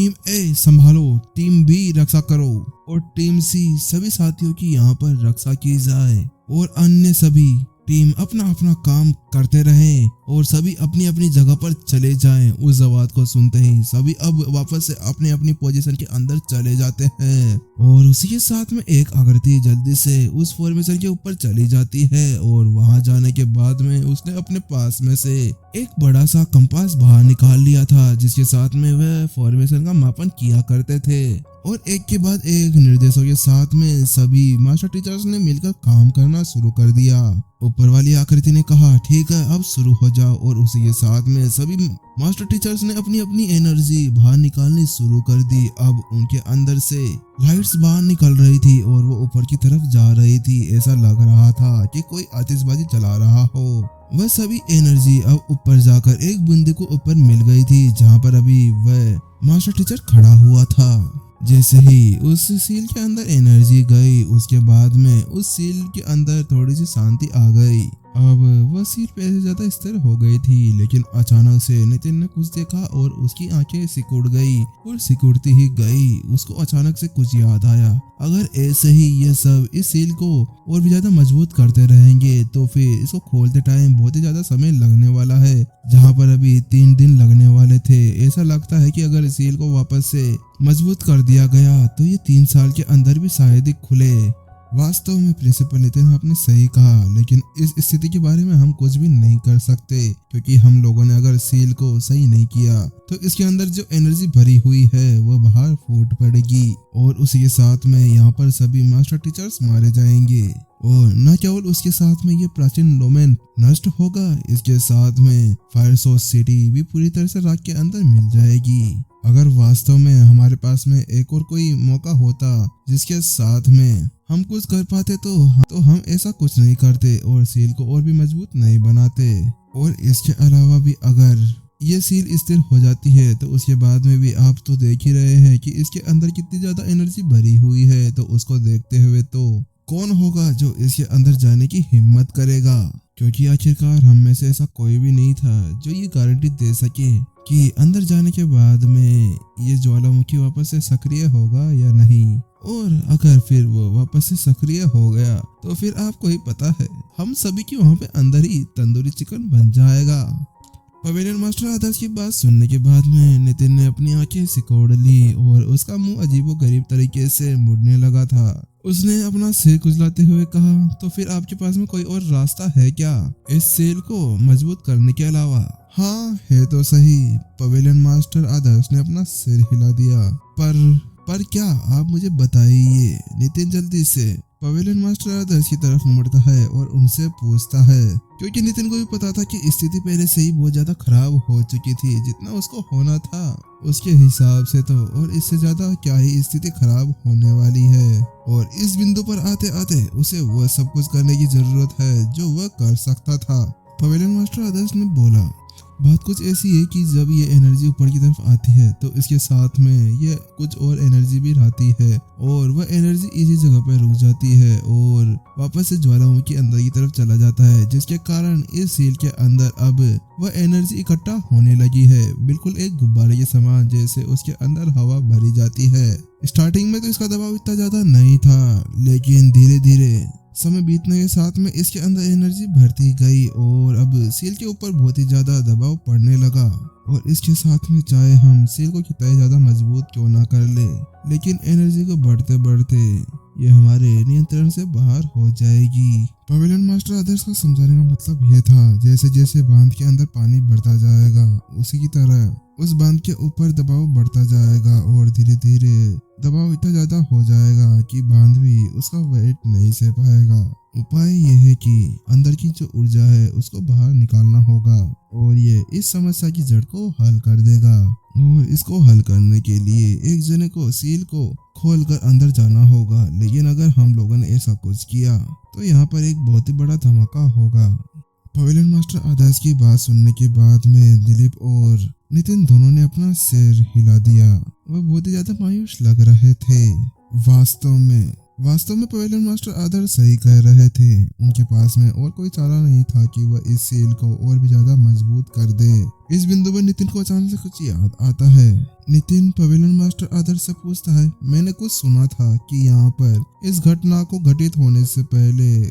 Team ए संभालो, team B रक्षा करो और टीम सी सभी साथियों की यहाँ पर रक्षा की जाए और अन्य सभी टीम अपना अपना काम करते रहें और सभी अपनी अपनी जगह पर चले जाएं। उस आवाज को सुनते ही सभी अब वापस से अपनी अपनी पोजीशन के अंदर चले जाते हैं और उसी के साथ में एक आकृति जल्दी से उस फॉर्मेशन के ऊपर चली जाती है और वहां जाने के बाद में उसने अपने पास में से एक बड़ा सा कंपास बाहर निकाल लिया था, जिसके साथ में वह फॉर्मेशन का मापन किया करते थे और एक के बाद एक निर्देशों के साथ में सभी मास्टर टीचर्स ने मिलकर काम करना शुरू कर दिया। ऊपर वाली आकृति ने कहा ठीक है अब शुरू हो जाओ और उसी के साथ में सभी मास्टर टीचर्स ने अपनी अपनी एनर्जी बाहर निकालनी शुरू कर दी। अब उनके अंदर से लाइट्स बाहर निकल रही थी और वो ऊपर की तरफ जा रही थी। ऐसा लग रहा था कि कोई आतिशबाजी चला रहा हो। वह सभी एनर्जी अब ऊपर जाकर एक बंदे को ऊपर मिल गई थी जहाँ पर अभी वह मास्टर टीचर खड़ा हुआ था। जैसे ही उस सील के अंदर एनर्जी गई उसके बाद में उस सील के अंदर थोड़ी सी शांति आ गई। अब वह सील पहले ज्यादा स्थिर हो गई थी, लेकिन अचानक से नितिन ने कुछ देखा और उसकी आंखें सिकुड़ गई और सिकुड़ती ही गई उसको अचानक से कुछ याद आया। अगर ऐसे ही ये सब इस सील को और भी ज्यादा मजबूत करते रहेंगे तो फिर इसको खोलते टाइम बहुत ही ज्यादा समय लगने वाला है, जहाँ पर अभी 3 दिन लगने वाले थे। ऐसा लगता है कि अगर सील को वापस से मजबूत कर दिया गया तो ये 3 साल के अंदर भी शायद ही खुले। वास्तव में प्रिंसिपल नितिन आपने सही कहा, लेकिन इस स्थिति के बारे में हम कुछ भी नहीं कर सकते क्योंकि हम लोगों ने अगर सील को सही नहीं किया तो इसके अंदर जो एनर्जी भरी हुई है वो बाहर फूट पड़ेगी और उसी के साथ में यहाँ पर सभी मास्टर टीचर्स मारे जाएंगे और न केवल उसके साथ में ये प्राचीन डोमेन नष्ट होगा, इसके साथ में फायर सोर्स सिटी भी पूरी तरह से राख के अंदर मिल जाएगी। अगर वास्तव में हमारे पास में एक और कोई मौका होता जिसके साथ में हम कुछ कर पाते तो हम ऐसा कुछ नहीं करते और सील को और भी मजबूत नहीं बनाते। और इसके अलावा भी अगर ये सील स्थिर हो जाती है तो उसके बाद में भी आप तो देख ही रहे हैं कि इसके अंदर कितनी ज्यादा एनर्जी भरी हुई है, तो उसको देखते हुए तो कौन होगा जो इसके अंदर जाने की हिम्मत करेगा, क्योंकि आखिरकार हम में से ऐसा कोई भी नहीं था जो ये गारंटी दे सके कि अंदर जाने के बाद में ये ज्वालामुखी वापस से सक्रिय होगा या नहीं। और अगर फिर वो वापस से सक्रिय हो गया तो फिर आपको ही पता है हम सभी की वहां पे अंदर ही तंदूरी चिकन बन जाएगा। पवेलियन मास्टर आदर्श की बात सुनने के बाद में नितिन ने अपनी आंखें सिकोड़ ली और उसका मुंह अजीबोगरीब तरीके से मुड़ने लगा था। उसने अपना सिर खुजलाते हुए कहा तो फिर आपके पास में कोई और रास्ता है क्या इस सेल को मजबूत करने के अलावा? हाँ है तो सही। पवेलियन मास्टर आदर्श ने अपना सिर हिला दिया। पर क्या आप मुझे बताइए। नितिन जल्दी से पवेलियन मास्टर आदर्श की तरफ मुड़ता है और उनसे पूछता है, क्योंकि नितिन को भी पता था कि स्थिति पहले से ही बहुत ज्यादा खराब हो चुकी थी। जितना उसको होना था उसके हिसाब से तो और इससे ज्यादा क्या ही स्थिति खराब होने वाली है। और इस बिंदु पर आते आते उसे वह सब कुछ करने की जरूरत है जो वह कर सकता था। पवेलियन मास्टर आदर्श ने बोला, बात कुछ ऐसी है कि जब ये एनर्जी ऊपर की तरफ आती है तो इसके साथ में ये कुछ और एनर्जी भी रहती है और वह एनर्जी इसी जगह पर रुक जाती है और वापस से ज्वालामुखी अंदर की तरफ चला जाता है, जिसके कारण इस सील के अंदर अब वह एनर्जी इकट्ठा होने लगी है, बिल्कुल एक गुब्बारे के समान जैसे उसके अंदर हवा भरी जाती है। स्टार्टिंग में तो इसका दबाव इतना ज्यादा नहीं था, लेकिन धीरे धीरे समय बीतने के साथ में इसके अंदर एनर्जी बढ़ती गई और अब सील के ऊपर बहुत ही ज्यादा दबाव पड़ने लगा। और इसके साथ में चाहे हम सील को कितना ही ज्यादा मजबूत क्यों ना कर ले, लेकिन एनर्जी को बढ़ते बढ़ते ये हमारे नियंत्रण से बाहर हो जाएगी। पवेलियन मास्टर आदर्श का समझाने का मतलब ये था, जैसे जैसे बांध के अंदर पानी बढ़ता जाएगा उसी की तरह उस बांध के ऊपर दबाव बढ़ता जाएगा और धीरे धीरे दबाव इतना ज्यादा हो जाएगा कि बांध भी उसका वेट नहीं सह पाएगा। उपाय यह है कि अंदर की जो ऊर्जा है उसको बाहर निकालना होगा और ये इस समस्या की जड़ को हल कर देगा। और इसको हल करने के लिए एक जने को सील को खोलकर अंदर जाना होगा, लेकिन अगर हम लोगों ने ऐसा कुछ किया तो यहाँ पर एक बहुत ही बड़ा धमाका होगा। पवेलियन मास्टर आदर्श की बात सुनने के बाद में दिलीप और नितिन दोनों ने अपना सिर हिला दिया। वह बहुत ही ज्यादा मायूस लग रहे थे। वास्तव में वास्तव में पवेलियन मास्टर आदर्श सही कह रहे थे। उनके पास में और कोई चारा नहीं था कि वह इस सील को और भी ज्यादा मजबूत कर दे। इस बिंदु पर नितिन को अचानक से कुछ याद आता है। नितिन पवेलियन मास्टर आदर्श से पूछता है, मैंने कुछ सुना था कि यहाँ पर इस घटना को घटित होने से पहले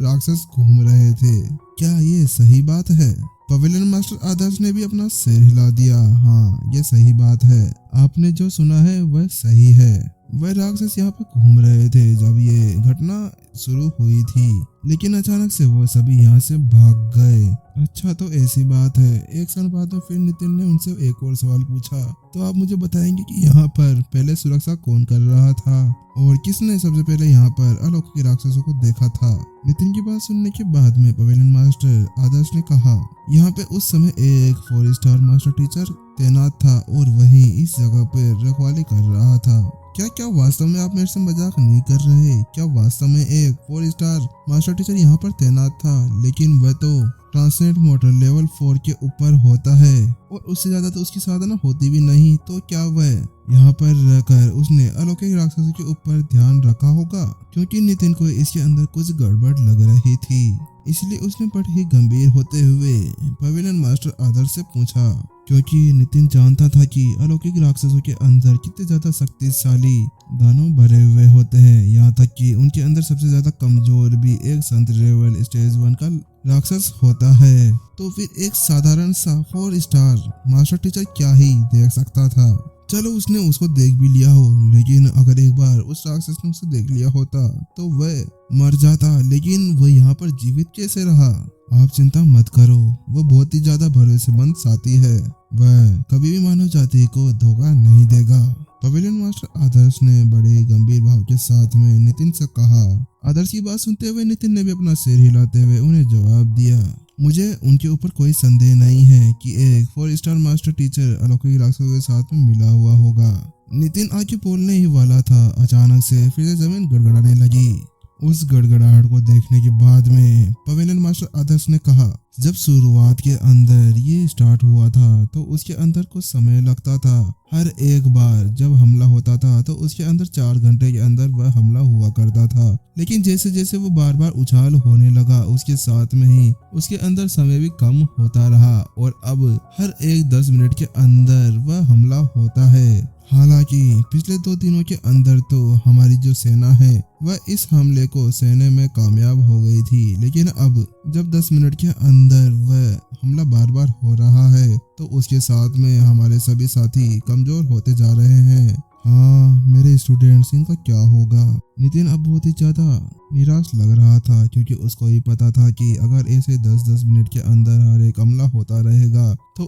राक्षस घूम रहे थे, क्या ये सही बात है? पवेलियन मास्टर आदर्श ने भी अपना सिर हिला दिया। हाँ, ये सही बात है। आपने जो सुना है वह सही है। वह राक्षस यहाँ पर घूम रहे थे जब ये घटना शुरू हुई थी, लेकिन अचानक से वो सभी यहाँ से भाग गए। अच्छा, तो ऐसी बात है। एक क्षण बाद में फिर नितिन ने उनसे एक और सवाल पूछा, तो आप मुझे बताएंगे कि यहाँ पर पहले सुरक्षा कौन कर रहा था और किसने सबसे पहले यहाँ पर अलौकिक राक्षसों को देखा था? नितिन की बात सुनने के बाद में पवेलियन मास्टर आदर्श ने कहा, यहाँ पे उस समय एक 4 स्टार मास्टर टीचर तैनात था और वही इस जगह पर रखवाली कर रहा था। क्या वास्तव में आप मेरे से मजाक नहीं कर रहे? क्या वास्तव में एक 4 स्टार मास्टर टीचर यहाँ पर तैनात था? लेकिन वह तो ट्रांसलेट मोटर लेवल 4 के ऊपर होता है और उससे ज्यादा तो उसकी साधना होती भी नहीं। तो क्या वह यहाँ पर रहकर उसने अलौकिक राक्षसों के ऊपर ध्यान रखा होगा? क्योंकि नितिन को इसके अंदर कुछ गड़बड़ लग रही थी, इसलिए उसने बड़े ही गंभीर होते हुए पवेलियन मास्टर आदर्श से पूछा, क्योंकि नितिन जानता था कि अलौकिक राक्षसों के अंदर कितने ज्यादा शक्तिशाली दानव भरे हुए होते हैं। यहाँ तक कि उनके अंदर सबसे ज्यादा कमजोर भी एक संत लेवल स्टेज 1 का राक्षस होता है। तो फिर एक साधारण सा 4 स्टार मास्टर टीचर क्या ही देख सकता था? चलो, उसने उसको देख भी लिया हो, लेकिन अगर एक बार उस राक्षस ने उसे देख लिया होता तो वह मर जाता, लेकिन वह यहाँ पर जीवित कैसे रहा? आप चिंता मत करो, वो बहुत ही ज्यादा भरोसेमंद साथी है। वह कभी भी मानव जाति को धोखा नहीं देगा। पवेलियन मास्टर आदर्श ने बड़े गंभीर भाव के साथ में नितिन से कहा। आदर्श की बात सुनते हुए नितिन ने भी अपना सिर हिलाते हुए उन्हें जवाब दिया, मुझे उनके ऊपर कोई संदेह नहीं है कि एक 4 स्टार मास्टर टीचर अलौकिक राक्षसों के साथ में मिला हुआ होगा। नितिन आगे बोलने ही वाला था, अचानक से फिर से जमीन गड़गड़ाने लगी। उस गड़गड़ाहट को देखने के बाद में पवेलियन मास्टर आदर्श ने कहा, जब शुरुआत के अंदर ये स्टार्ट हुआ था तो उसके अंदर कुछ समय लगता था। हर एक बार जब हमला होता था तो उसके अंदर 4 घंटे के अंदर वह हमला हुआ करता था, लेकिन जैसे जैसे वो बार बार उछाल होने लगा उसके साथ में ही उसके अंदर समय भी कम होता रहा और अब हर एक 10 मिनट के अंदर वह हमला होता है। हालांकि पिछले 2 दिनों के अंदर तो हमारी जो सेना है वह इस हमले को सहने में कामयाब हो गई थी, लेकिन अब जब 10 मिनट के अंदर वह हमला बार बार हो रहा है तो उसके साथ में हमारे सभी साथी कमजोर होते जा रहे हैं। हाँ, मेरे स्टूडेंट्स, इनका क्या होगा? नितिन अब बहुत ही ज्यादा निराश लग रहा था, क्योंकि उसको ही पता था कि अगर ऐसे 10-10 मिनट के अंदर हर एक हमला होता रहेगा तो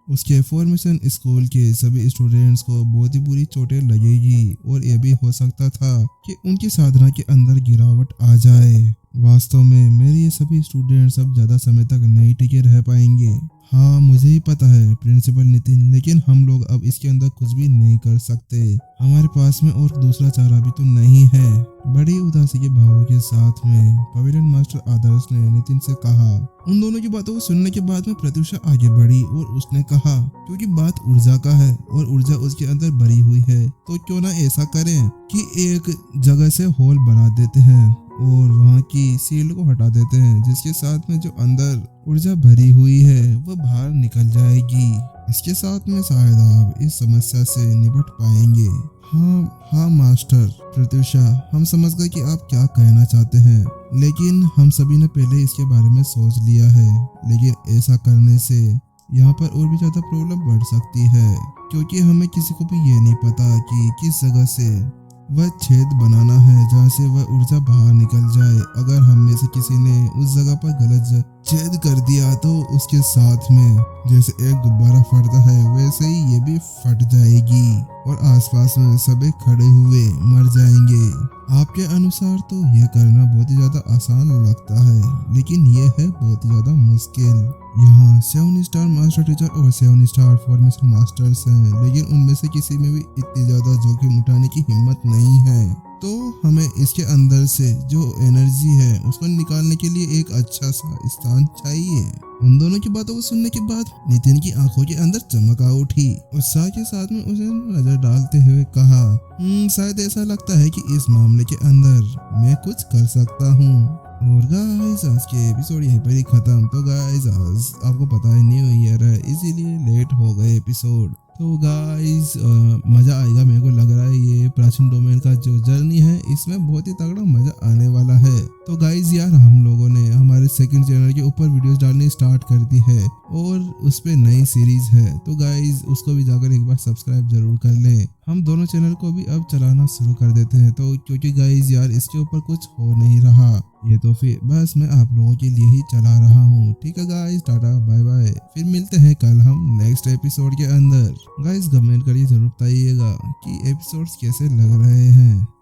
उसके फॉर्मेशन स्कूल के सभी स्टूडेंट्स को बहुत ही बुरी चोटें लगेगी और ये भी हो सकता था कि उनकी साधना के अंदर गिरावट आ जाए। वास्तव में मेरे ये सभी स्टूडेंट्स अब ज्यादा समय तक नहीं टिके रह पाएंगे। हाँ, मुझे ही पता है प्रिंसिपल नितिन, लेकिन हम लोग अब इसके अंदर कुछ भी नहीं कर सकते। हमारे पास में और दूसरा चारा भी तो नहीं है। बड़ी उदासी के भावों के साथ में पवेलियन मास्टर आदर्श ने नितिन से कहा। उन दोनों की बातों को सुनने के बाद में प्रत्युषा आगे बढ़ी और उसने कहा, क्योंकि बात ऊर्जा का है और ऊर्जा उसके अंदर भरी हुई है, तो क्यों ना ऐसा करें कि एक जगह से होल बना देते हैं और वहाँ की सील को हटा देते हैं, जिसके साथ में जो अंदर ऊर्जा भरी हुई है वो बाहर निकल जाएगी। इसके साथ में शायद आप इस समस्या से निपट पाएंगे। हाँ मास्टर प्रत्युषा, हम समझ गए कि आप क्या कहना चाहते हैं, लेकिन हम सभी ने पहले इसके बारे में सोच लिया है। लेकिन ऐसा करने से यहाँ पर और भी ज्यादा प्रॉब्लम बढ़ सकती है, क्योंकि हमें किसी को भी ये नहीं पता कि किस जगह से वह छेद बनाना है जहाँ से वह ऊर्जा बाहर निकल जाए। अगर हम में से किसी ने उस जगह पर गलत छेद कर दिया तो उसके साथ में जैसे एक गुब्बारा फटता है वैसे ही ये भी फट जाएगी और आसपास में सभी खड़े हुए मर जाएंगे। आपके अनुसार तो यह करना बहुत ही ज्यादा आसान लगता है, लेकिन यह है बहुत ही ज्यादा मुश्किल। यहाँ 7 स्टार मास्टर टीचर और 7 स्टार फॉर्मेशन मास्टर्स हैं, लेकिन उनमें से किसी में भी इतनी ज्यादा जोखिम उठाने की हिम्मत नहीं है। तो हमें इसके अंदर से जो एनर्जी है उसको निकालने के लिए एक अच्छा सा स्थान चाहिए। उन दोनों की बातों को सुनने के बाद नितिन की आंखों के अंदर चमक आ उठी। उत्साह के साथ में उसे नजर डालते हुए कहा, शायद ऐसा लगता है कि इस मामले के अंदर मैं कुछ कर सकता हूँ। और गाइस आज के एपिसोड यहीं पर ही खत्म। तो गाइस आज आपको पता है न्यू ईयर है, इसीलिए लेट हो गए एपिसोड। तो गाइस मज़ा आएगा, मेरे को लग रहा है ये प्राचीन डोमेन का जो जर्नी है इसमें बहुत ही तगड़ा मज़ा आने वाला है। तो गाइस यार हम लोगों ने हमारे सेकंड चैनल के ऊपर वीडियोस डालनी स्टार्ट कर दी है और उस पे नई सीरीज है, तो गाइस उसको भी जाकर एक बार सब्सक्राइब जरूर कर लें। हम दोनों चैनल को भी अब चलाना शुरू कर देते हैं, तो क्योंकि गाइस यार इसके ऊपर कुछ हो नहीं रहा, ये तो फिर बस मैं आप लोगों के लिए ही चला रहा हूँ। ठीक है गाइस, टाटा बाय बाय, फिर मिलते हैं कल हम नेक्स्ट एपिसोड के अंदर। गाइस कमेंट करिए जरूर बताइएगा कि एपिसोड्स कैसे लग रहे हैं।